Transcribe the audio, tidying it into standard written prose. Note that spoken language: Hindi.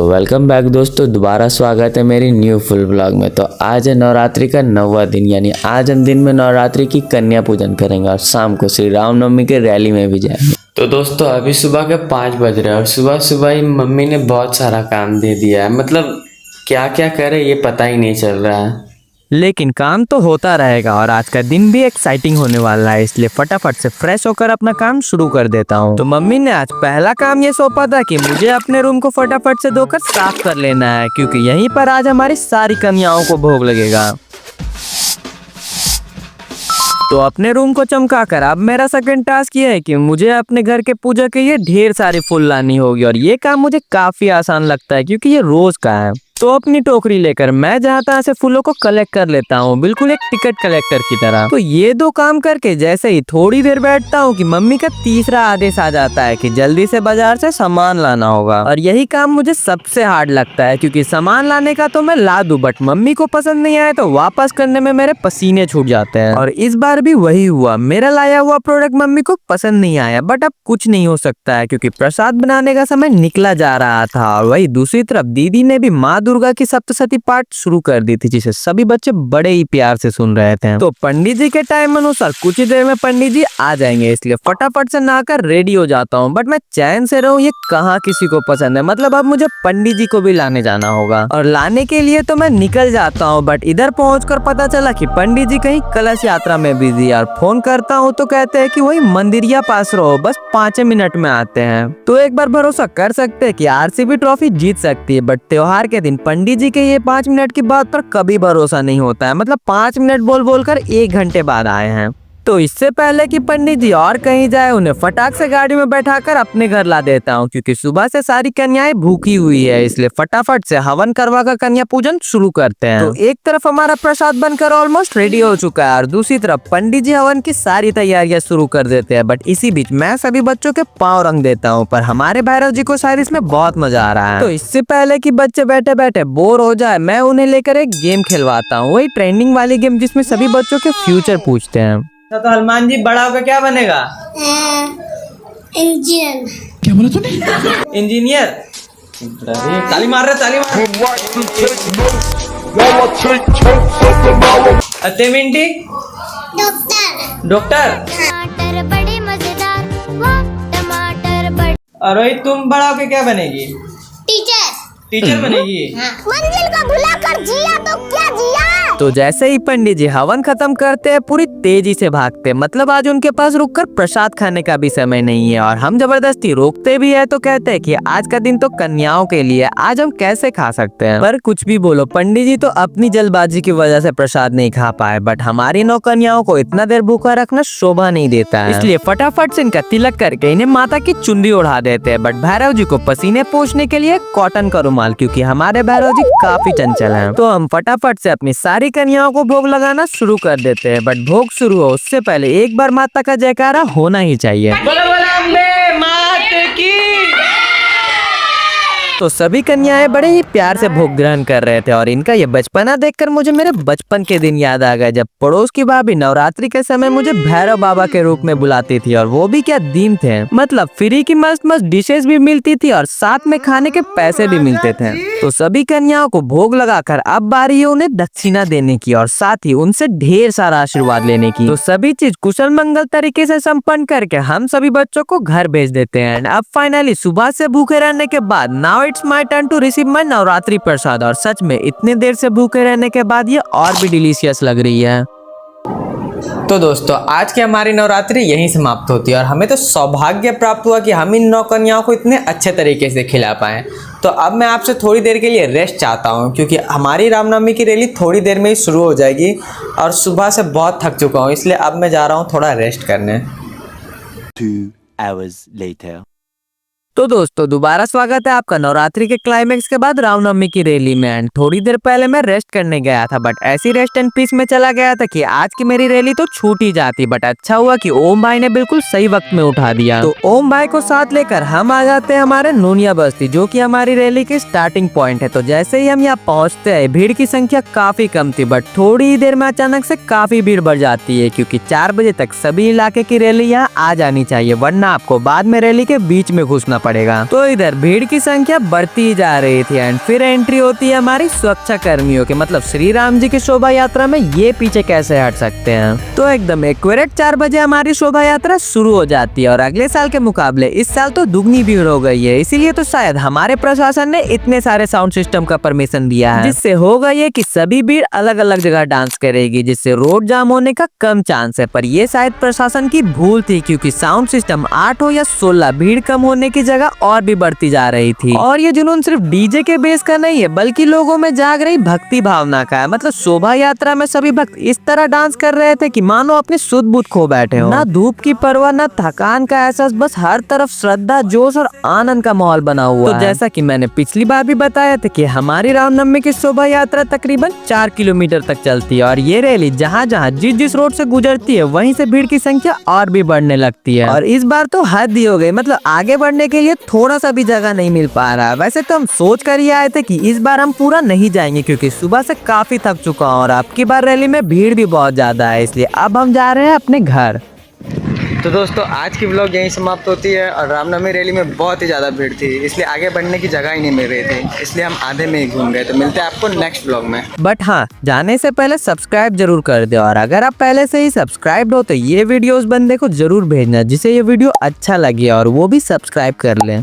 वेलकम बैक दोस्तों, दोबारा स्वागत है मेरी न्यू फुल ब्लॉग में। तो आज है नवरात्रि का 9वां दिन, यानी आज हम दिन में नवरात्रि की कन्या पूजन करेंगे और शाम को श्री रामनवमी के रैली में भी जाएंगे। तो दोस्तों अभी सुबह के 5 बज रहे हैं और सुबह सुबह ही मम्मी ने बहुत सारा काम दे दिया है। मतलब क्या क्या करे ये पता ही नहीं चल रहा है, लेकिन काम तो होता रहेगा और आज का दिन भी एक्साइटिंग होने वाला है, इसलिए फटाफट से फ्रेश होकर अपना काम शुरू कर देता हूँ। तो मम्मी ने आज पहला काम ये सौंपा था कि मुझे अपने रूम को फटाफट से धोकर साफ कर लेना है, क्योंकि यहीं पर आज हमारी सारी कन्याओं को भोग लगेगा। तो अपने रूम को चमकाकर अब मेरा सेकंड टास्क ये है कि मुझे अपने घर के पूजा के लिए ढेर सारी फूल लानी होगी और ये काम मुझे काफी आसान लगता है क्योंकि ये रोज का है। तो अपनी टोकरी लेकर मैं जहाँ तहाँ से फूलों को कलेक्ट कर लेता हूँ, बिल्कुल एक टिकट कलेक्टर की तरह। तो ये दो काम करके जैसे ही थोड़ी देर बैठता हूँ कि मम्मी का तीसरा आदेश आ जाता है कि जल्दी से बाजार से सामान लाना होगा। और यही काम मुझे सबसे हार्ड लगता है क्योंकि सामान लाने का तो मैं ला दूं, बट मम्मी को पसंद नहीं आए तो वापस करने में मेरे पसीने छूट जाते हैं। और इस बार भी वही हुआ, मेरा लाया हुआ प्रोडक्ट मम्मी को पसंद नहीं आया, बट अब कुछ नहीं हो सकता है क्योंकि प्रसाद बनाने का समय निकला जा रहा था। और वही दूसरी तरफ दीदी ने भी माँ दुर्गा की सप्तशती पाठ शुरू कर दी थी, जिसे सभी बच्चे बड़े ही प्यार से सुन रहे थे। तो पंडित जी के टाइम अनुसार कुछ ही देर में पंडित जी आ जाएंगे, इसलिए फटाफट से नहाकर रेडी हो जाता हूँ। बट मैं चैन से रहूं ये कहाँ किसी को पसंद है। मतलब अब मुझे पंडित जी को भी लाने जाना होगा और लाने के लिए तो मैं निकल जाता हूँ, बट इधर पहुंचकर पता चला कि पंडित जी कहीं कलश यात्रा में बिजी है। और फोन करता हूँ तो कहते हैं कि वही मंदिरिया पास रहो, बस 5 मिनट में आते हैं। तो एक बार भरोसा कर सकते हैं कि आरसीबी ट्रॉफी जीत सकती है, बट त्योहार के दिन पंडित जी के ये 5 मिनट की बात पर कभी भरोसा नहीं होता है। मतलब 5 मिनट बोल बोलकर 1 घंटे बाद आए हैं। तो इससे पहले कि पंडित जी और कहीं जाए उन्हें फटाक से गाड़ी में बैठाकर अपने घर ला देता हूँ, क्योंकि सुबह से सारी कन्याएं भूखी हुई है, इसलिए फटाफट से हवन करवा कर कन्या पूजन शुरू करते हैं। तो एक तरफ हमारा प्रसाद बनकर ऑलमोस्ट रेडी हो चुका है और दूसरी तरफ पंडित जी हवन की सारी तैयारियां शुरू कर देते हैं। बट इसी बीच मैं सभी बच्चों के पाँव रंग देता हूँ, पर हमारे भैरव जी को शायद इसमें बहुत मजा आ रहा है। तो इससे पहले कि बच्चे बैठे बैठे बोर हो जाए, मैं उन्हें लेकर एक गेम खिलवाता हूँ, वही ट्रेंडिंग वाली गेम जिसमें सभी बच्चों के फ्यूचर पूछते हैं। तो हनुमान जी बड़ा होकर क्या बनेगा? इंजीनियर। क्या बोला तूने? इंजीनियर। ताली मार रहे, ताली मार। अते मिंटी डॉक्टर। डॉक्टर। टमाटर बड़े मजेदार, वाह टमाटर बड़े। और रोहित तुम बड़ा होकर क्या बनेगी? टीचर। टीचर बनेगी। मंजिल को भुलाकर जिया तो क्या जिया। तो जैसे ही पंडित जी हवन खत्म करते हैं पूरी तेजी से भागते हैं। मतलब आज उनके पास रुककर प्रसाद खाने का भी समय नहीं है और हम जबरदस्ती रोकते भी है तो कहते हैं कि आज का दिन तो कन्याओं के लिए, आज हम कैसे खा सकते हैं। पर कुछ भी बोलो, पंडित जी तो अपनी जल्दबाजी की वजह से प्रसाद नहीं खा पाए, बट हमारी 9 कन्याओं को इतना देर भूखा रखना शोभा नहीं देता है, इसलिए फटाफट से इनका तिलक करके इन्हें माता की चुनरी उड़ा देते हैं। बट भैरव जी को पसीने पोंछने के लिए कॉटन का रुमाल, क्योंकि हमारे भैरव जी काफी चंचल हैं। तो हम फटाफट से अपनी सारी कन्याओं को भोग लगाना शुरू कर देते हैं, बट भोग शुरू हो उससे पहले एक बार माता का जयकारा होना ही चाहिए। बोला बोला अम्बे मात की। तो सभी कन्याएं बड़े ही प्यार से भोग ग्रहण कर रहे थे और इनका ये बचपना देखकर मुझे मेरे बचपन के दिन याद आ गए, जब पड़ोस की भाभी नवरात्रि के समय मुझे भैरव बाबा के रूप में बुलाती थी। और वो भी क्या दिन थे, मतलब फ्री की मस्त मस्त डिशेस भी मिलती थी और साथ में खाने के पैसे भी मिलते थे। तो सभी कन्याओं को भोग लगाकर अब बारी है उन्हें दक्षिणा देने की और साथ ही उनसे ढेर सारा आशीर्वाद लेने की। तो सभी चीज कुशल मंगल तरीके से संपन्न करके हम सभी बच्चों को घर भेज देते हैं। अब फाइनली सुबह से भूखे रहने के बाद now it's my turn to receive my Navratri prasad. और सच में इतने देर से भूखे रहने के बाद ये और भी डिलीशियस लग रही है। तो दोस्तों आज की हमारी नवरात्रि यहीं समाप्त होती है और हमें तो सौभाग्य प्राप्त हुआ कि हम इन 9 कन्याओं को इतने अच्छे तरीके से खिला पाएँ। तो अब मैं आपसे थोड़ी देर के लिए रेस्ट चाहता हूँ क्योंकि हमारी रामनवमी की रैली थोड़ी देर में ही शुरू हो जाएगी और सुबह से बहुत थक चुका हूँ, इसलिए अब मैं जा रहा हूँ थोड़ा रेस्ट करने। 2 hours later. तो दोस्तों दोबारा स्वागत है आपका नवरात्रि के क्लाइमेक्स के बाद रामनवमी की रैली में। एंड थोड़ी देर पहले मैं रेस्ट करने गया था बट ऐसी रेस्ट एंड पीस में चला गया था कि आज की मेरी रैली तो छूट ही जाती। बट अच्छा हुआ कि ओम भाई ने बिल्कुल सही वक्त में उठा दिया। तो ओम भाई को साथ लेकर हम आ जाते हैं हमारे नूनिया बस्ती, जो कि हमारी रैली की स्टार्टिंग पॉइंट है। तो जैसे ही हम यहाँ पहुँचते हैं भीड़ की संख्या काफी कम थी बट थोड़ी ही देर में अचानक से काफी भीड़ बढ़ जाती है क्योंकि 4 बजे तक सभी इलाके की रैली यहाँ आ जानी चाहिए, वरना आपको बाद में रैली के बीच में घुसना पड़ेगा। तो इधर भीड़ की संख्या बढ़ती ही जा रही थी एंड फिर एंट्री होती है हमारी सुरक्षा कर्मियों के, मतलब श्री राम जी की शोभा यात्रा में ये पीछे कैसे हट सकते हैं। तो एकदम एक्यूरेट 4 बजे हमारी शोभा यात्रा शुरू हो जाती है और अगले साल के मुकाबले इस साल तो दुगनी भीड़ हो गई है। इसीलिए तो शायद हमारे प्रशासन ने इतने सारे साउंड सिस्टम का परमिशन दिया है, जिससे होगा ये कि सभी भीड़ अलग अलग जगह डांस करेगी, जिससे रोड जाम होने का कम चांस है। पर ये शायद प्रशासन की भूल थी क्योंकि साउंड सिस्टम 8 हो या 16 भीड़ कम होने की जगह और भी बढ़ती जा रही थी। और ये जुनून सिर्फ डीजे के बेस का नहीं है बल्कि लोगों में जाग रही भक्ति भावना का है। मतलब शोभा यात्रा में सभी भक्त इस तरह डांस कर रहे थे कि मानो अपने सुध बुध खो बैठे हो। ना धूप की परवाह ना थकान का एहसास, बस हर तरफ श्रद्धा जोश और आनंद का माहौल बना हुआ है। जैसा कि मैंने पिछली बार भी बताया था कि हमारी रामनवमी की शोभा यात्रा तकरीबन 4 किलोमीटर तक चलती है और ये रैली जहाँ जहाँ जिस रोड से गुजरती है वहीं से भीड़ की संख्या और भी बढ़ने लगती है। और इस बार तो हद ही हो गई, मतलब आगे बढ़ने के लिए थोड़ा सा भी जगह नहीं मिल पा रहा। वैसे तो हम सोच कर ही आए थे कि इस बार हम पूरा नहीं जाएंगे क्योंकि सुबह से काफी थक चुका हूँ और अब की बार रैली में भीड़ भी बहुत ज्यादा है, इसलिए अब हम जा रहे हैं अपने घर। तो दोस्तों आज की व्लॉग यहीं समाप्त होती है और रामनवमी रैली में बहुत ही ज़्यादा भीड़ थी, इसलिए आगे बढ़ने की जगह ही नहीं मिल रही थी, इसलिए हम आधे में ही घूम गए। तो मिलते हैं आपको नेक्स्ट व्लॉग में। बट हाँ, जाने से पहले सब्सक्राइब जरूर कर दे और अगर आप पहले से ही सब्सक्राइब्ड हो तो ये वीडियो उस बंदे को जरूर भेजना जिसे ये वीडियो अच्छा लगे और वो भी सब्सक्राइब कर ले।